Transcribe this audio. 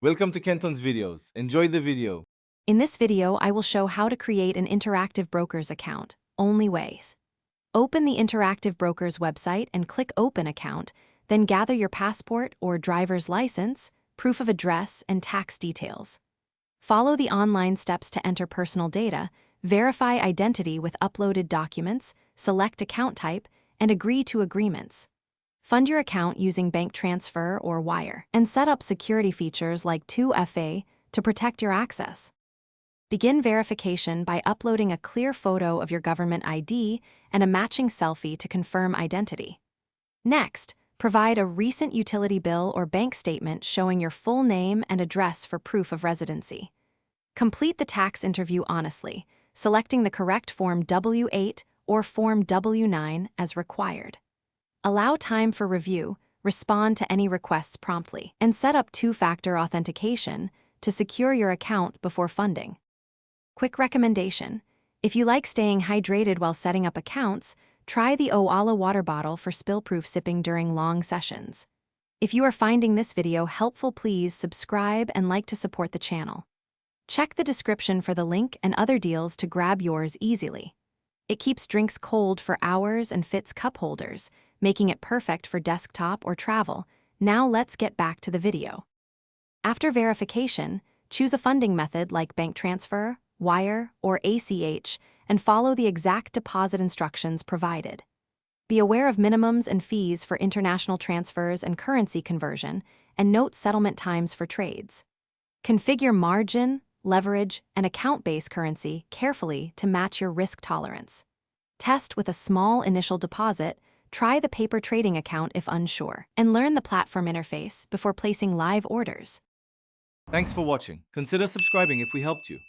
Welcome to Kenton's videos. Enjoy the video. In this video, I will show how to create an interactive broker's account, only ways. Open the interactive broker's website and click Open Account, then gather your passport or driver's license, proof of address, and tax details. Follow the online steps to enter personal data, verify identity with uploaded documents, select account type, and agree to agreements. Fund your account using bank transfer or wire, and set up security features like 2FA to protect your access. Begin verification by uploading a clear photo of your government ID and a matching selfie to confirm identity. Next, provide a recent utility bill or bank statement showing your full name and address for proof of residency. Complete the tax interview honestly, selecting the correct Form W-8 or Form W-9 as required. Allow time for review, respond to any requests promptly, and set up two-factor authentication to secure your account before funding. Quick recommendation: if you like staying hydrated while setting up accounts, try the Owala water bottle for spill-proof sipping during long sessions. If you are finding this video helpful, please subscribe and like to support the channel. Check the description for the link and other deals to grab yours easily. It keeps drinks cold for hours and fits cup holders, making it perfect for desktop or travel. Now let's get back to the video. After verification, choose a funding method like bank transfer, wire, or ACH, and follow the exact deposit instructions provided. Be aware of minimums and fees for international transfers and currency conversion, and note settlement times for trades. Configure margin, leverage, and account-based currency carefully to match your risk tolerance. Test with a small initial deposit, try the paper trading account if unsure, and learn the platform interface before placing live orders. Thanks for watching. Consider subscribing if we helped you.